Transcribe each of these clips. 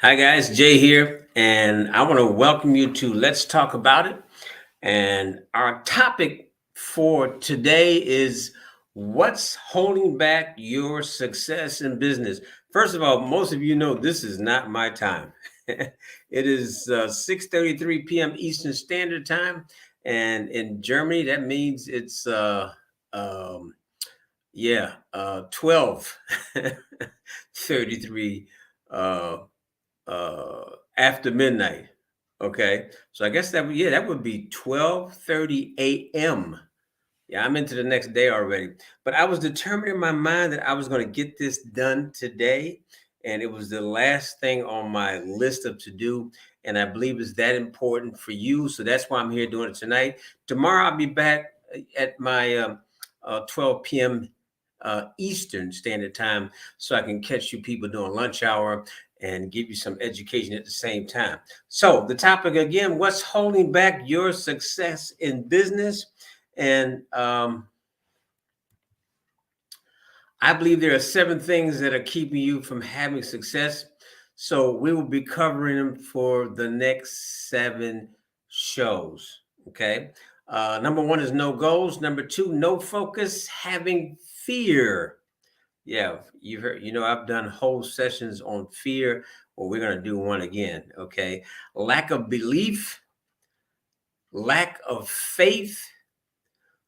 Hi, guys. Jay here, and I want to welcome you to Let's Talk About It. And our topic for today is what's holding back your success in business. First of all, most of you know this is not my time. It is 6:33 p.m. Eastern Standard Time, and in Germany that means it's um, 12:33 uh, after midnight. Okay, so I guess that would be 12:30 a.m. Yeah, I'm into the next day already. But I was determined in my mind that I was going to get this done today, and it was the last thing on my list of to do. And I believe it's that important for you, so that's why I'm here doing it tonight. Tomorrow I'll be back at my 12 p.m. Eastern Standard Time, so I can catch you people during lunch hour and give you some education at the same time. So the topic again: what's holding back your success in business? And I believe there are 7 things that are keeping you from having success. So we will be covering them for the next 7 shows. Okay. Number 1 is no goals. Number 2, no focus, having fear. Yeah, you heard, I've done whole sessions on fear. Well, we're going to do one again. Okay. Lack of belief, lack of faith,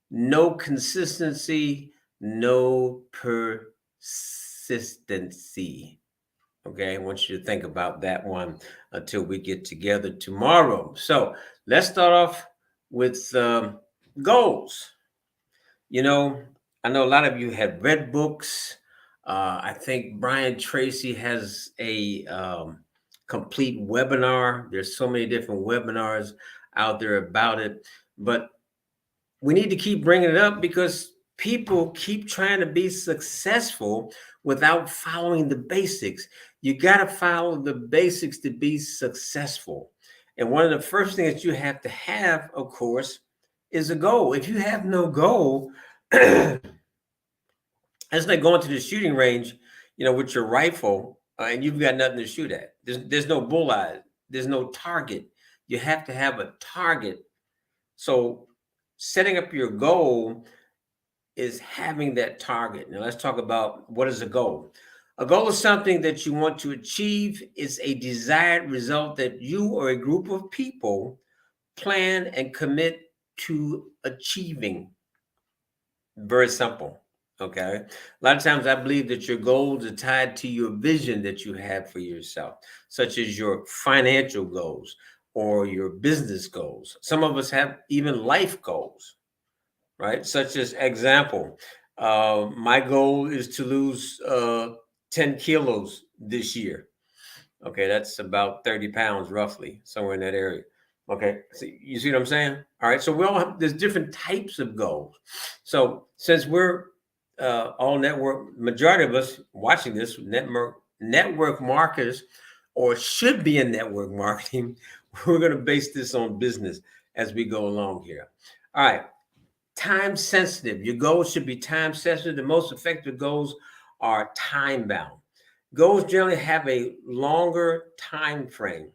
no consistency, no persistency. Okay, I want you to think about that one until we get together tomorrow. So let's start off with goals. You know, I know a lot of you have read books. I think Brian Tracy has a complete webinar. There's so many different webinars out there about it, but we need to keep bringing it up because people keep trying to be successful without following the basics. You got to follow the basics to be successful. And one of the first things that you have to have, of course, is a goal. If you have no goal, it's like going to the shooting range, with your rifle, and you've got nothing to shoot at. There's no bullseye. There's no target. You have to have a target. So setting up your goal is having that target. Now let's talk about what is a goal. A goal is something that you want to achieve. It's a desired result that you or a group of people plan and commit to achieving. Very simple. Okay. A lot of times I believe that your goals are tied to your vision that you have for yourself, such as your financial goals or your business goals. Some of us have even life goals, right? Such as example, my goal is to lose 10 kilos this year. Okay, that's about 30 pounds roughly, somewhere in that area. Okay, so you see what I'm saying? All right, so we all have, there's different types of goals. So since we're all network, majority of us watching this network marketers, or should be in network marketing, we're going to base this on business as we go along here. All right, time sensitive. Your goals should be time sensitive. The most effective goals are time bound. Goals generally have a longer time frame.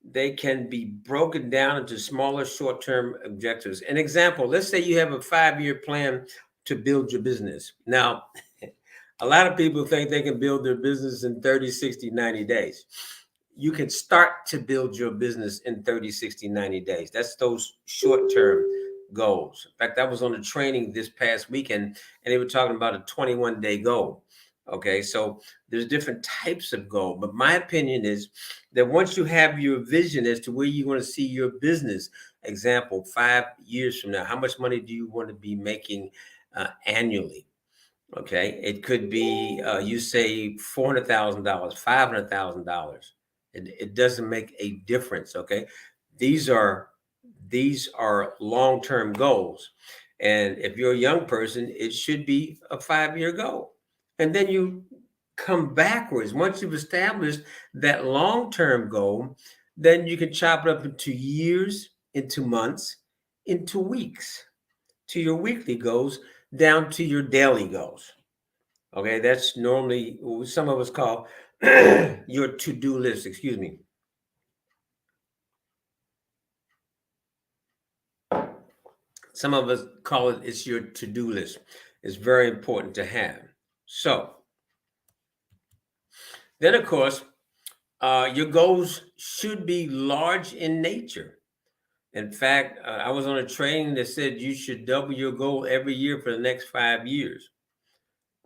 They can be broken down into smaller short-term objectives. An example, let's say you have a 5-year plan to build your business. Now, a lot of people think they can build their business in 30, 60, 90 days. You can start to build your business in 30, 60, 90 days. That's those short-term goals. In fact, I was on a training this past weekend and they were talking about a 21-day goal. Okay, so there's different types of goal, but my opinion is that once you have your vision as to where you want to see your business, example, 5 years from now, how much money do you want to be making annually? Okay, it could be you say $400,000, $500,000. It doesn't make a difference. Okay, these are long-term goals, and if you're a young person, it should be a 5-year goal, and then you come backwards. Once you've established that long-term goal, then you can chop it up into years, into months, into weeks, to your weekly goals, down to your daily goals. Okay, that's normally what some of us call your to-do list, excuse me. Some of us call it's your to-do list. It's very important to have. So then, of course, your goals should be large in nature. In fact, I was on a training that said you should double your goal every year for the next 5 years.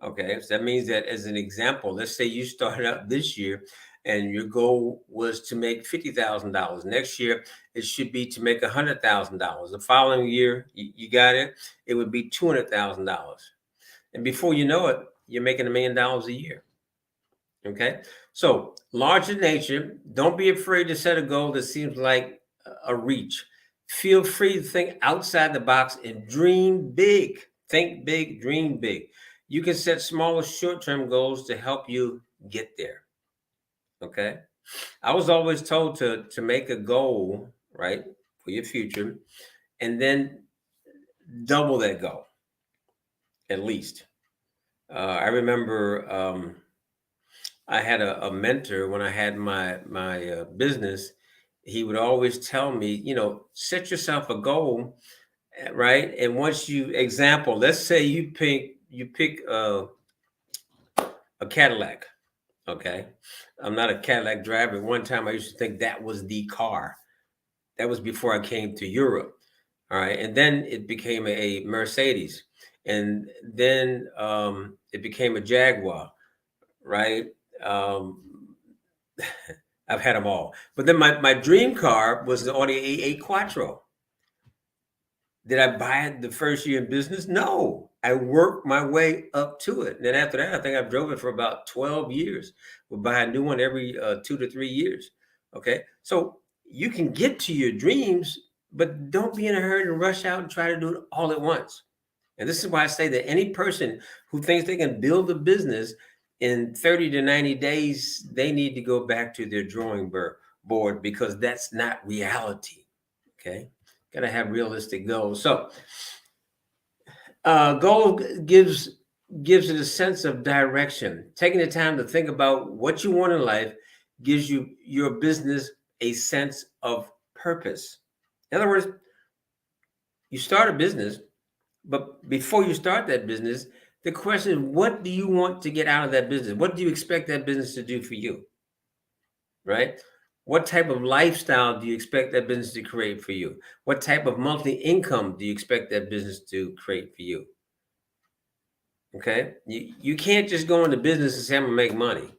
Okay, so that means that, as an example, let's say you started out this year and your goal was to make $50,000. Next year, it should be to make $100,000. The following year, you got it, it would be $200,000. And before you know it, you're making $1 million a year. Okay, so large in nature, don't be afraid to set a goal that seems like a reach. Feel free to think outside the box and dream big. Think big, dream big. You can set smaller short term goals to help you get there. Okay, I was always told to make a goal, right, for your future, and then double that goal at least. I remember I had a mentor when I had my business. He would always tell me, set yourself a goal, right? And once you example, let's say you pick a Cadillac. Okay, I'm not a Cadillac driver. One time I used to think that was the car. That was before I came to Europe. All right, and then it became a Mercedes, and then it became a Jaguar, right? Um, I've had them all. But then my dream car was the Audi A8 Quattro. Did I buy it the first year in business? No. I worked my way up to it. And then after that, I think I drove it for about 12 years. We'll buy a new one every 2 to 3 years. Okay. So you can get to your dreams, but don't be in a hurry to rush out and try to do it all at once. And this is why I say that any person who thinks they can build a business in 30 to 90 days, they need to go back to their board because that's not reality. Okay. Got to have realistic goals. So, goal gives it a sense of direction. Taking the time to think about what you want in life gives your business a sense of purpose. In other words, you start a business, but before you start that business, the question is, what do you want to get out of that business? What do you expect that business to do for you? Right? What type of lifestyle do you expect that business to create for you? What type of monthly income do you expect that business to create for you? Okay. You can't just go into business and say, I'm going to make money.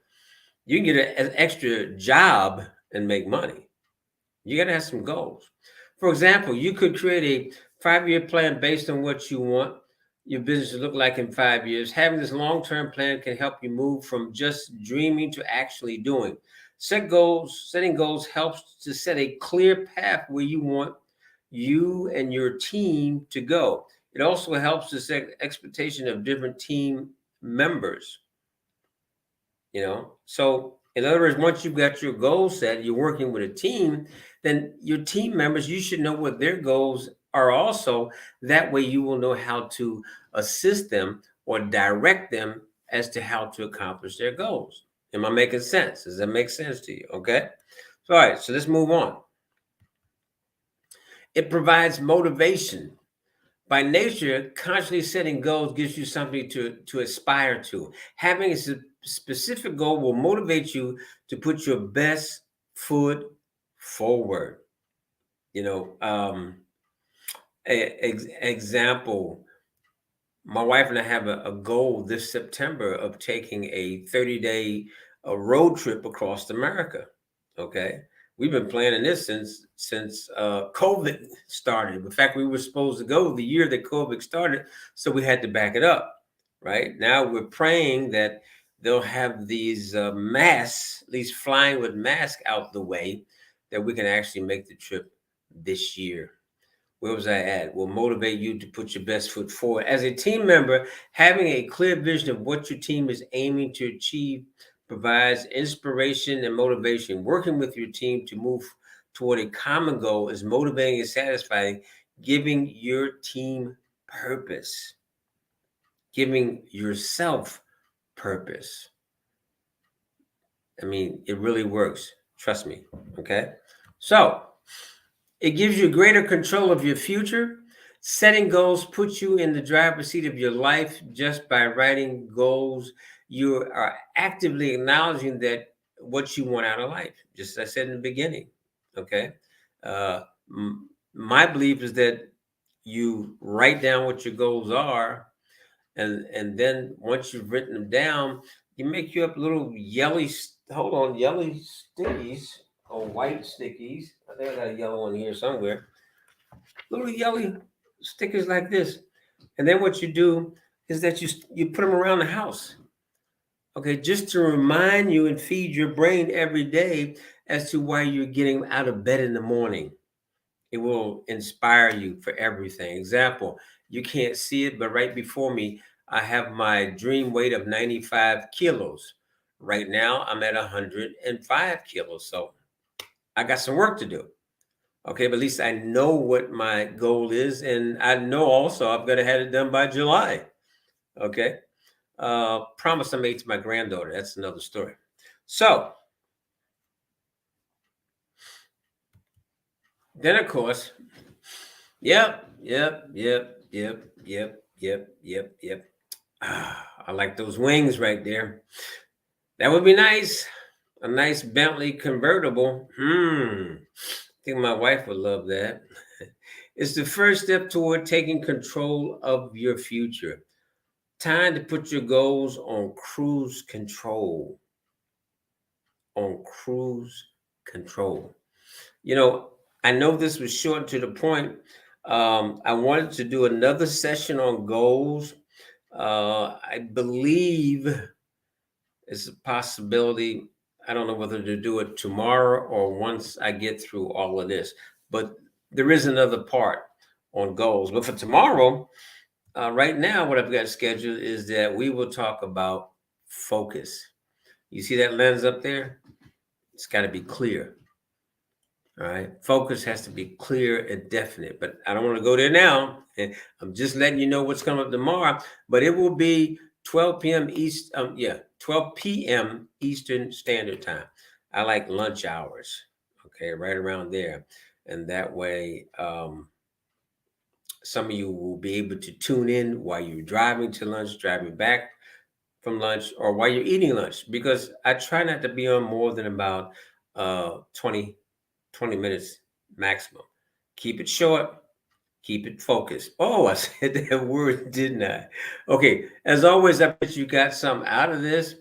You can get an extra job and make money. You got to have some goals. For example, you could create a 5-year plan based on what you want your business to look like in 5 years. Having this long-term plan can help you move from just dreaming to actually doing. Setting goals helps to set a clear path where you want you and your team to go. It also helps to set expectation of different team members. So in other words, once you've got your goals set, you're working with a team, then your team members, you should know what their goals are also. That way you will know how to assist them or direct them as to how to accomplish their goals. Am I making sense? Does that make sense to you? Okay. So, all right, so let's move on. It provides motivation. By nature, constantly setting goals gives you something to aspire to. Having a specific goal will motivate you to put your best foot forward. Example, my wife and I have a goal this September of taking a 30-day road trip across America. Okay. We've been planning this since COVID started. In fact, we were supposed to go the year that COVID started, so we had to back it up. Right now, we're praying that they'll have these masks, at least flying with masks out the way, that we can actually make the trip this year. Where was I at? Will motivate you to put your best foot forward. As a team member, having a clear vision of what your team is aiming to achieve provides inspiration and motivation. Working with your team to move toward a common goal is motivating and satisfying, giving your team purpose, giving yourself purpose. I mean, it really works. Trust me. Okay. So it gives you greater control of your future. Setting goals puts you in the driver's seat of your life. Just by writing goals, you are actively acknowledging that what you want out of life, just as I said in the beginning. Okay. Uh, my belief is that you write down what your goals are, and then once you've written them down, you make you up little yellow stickies or white stickies. I think I got a yellow one here somewhere. Little yellow stickers like this, and then what you do is that you put them around the house. Okay, just to remind you and feed your brain every day as to why you're getting out of bed in the morning. It will inspire you for everything. Example, you can't see it, but right before me, I have my dream weight of 95 kilos. Right now, I'm at 105 kilos. So I got some work to do. Okay, but at least I know what my goal is. And I know also I've got to have it done by July. Okay. Promise I made to my granddaughter. That's another story. So then, of course, yep. I like those wings right there. That would be nice. A nice Bentley convertible. I think my wife would love that. It's the first step toward taking control of your future. Time to put your goals on cruise control. On cruise control. You know, I know this was short to the point. I wanted to do another session on goals. I believe it's a possibility. I don't know whether to do it tomorrow or once I get through all of this, but there is another part on goals. But for tomorrow, right now, what I've got scheduled is that we will talk about focus. You see that lens up there? It's got to be clear. All right. Focus has to be clear and definite, but I don't want to go there now. I'm just letting you know what's coming up tomorrow, but it will be 12 p.m. 12 p.m. Eastern Standard Time. I like lunch hours. Okay. Right around there. And that way, some of you will be able to tune in while you're driving to lunch, driving back from lunch, or while you're eating lunch, because I try not to be on more than about 20 minutes maximum. Keep it short, keep it focused. Oh, I said that word, didn't I? Okay, as always, I bet you got something out of this.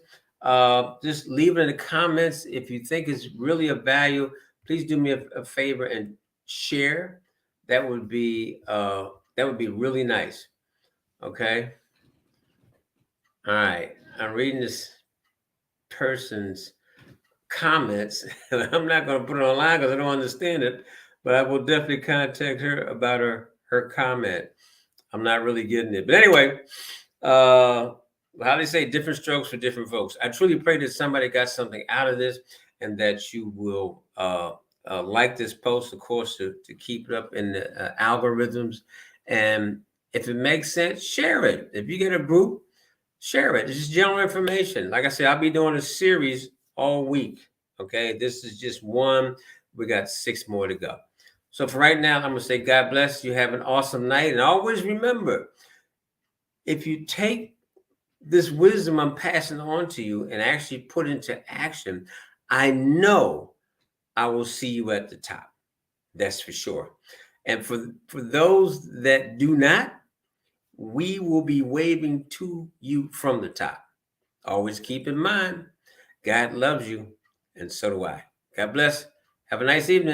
Just leave it in the comments. If you think it's really of value, please do me a favor and share. That would be really nice. Okay. All right. I'm reading this person's comments. I'm not going to put it online because I don't understand it, but I will definitely contact her about her comment. I'm not really getting it, but anyway, how they say, different strokes for different folks. I truly pray that somebody got something out of this, and that you will like this post, of course, to keep it up in the algorithms. And if it makes sense, share it. If you get a group, share it. It's just general information. Like I said, I'll be doing a series all week. Okay, this is just one. We got 6 more to go. So for right now, I'm going to say God bless you. Have an awesome night. And always remember, if you take this wisdom I'm passing on to you and actually put into action, I know I will see you at the top. That's for sure. And for those that do not, we will be waving to you from the top. Always keep in mind, God loves you, and so do I. God bless. Have a nice evening.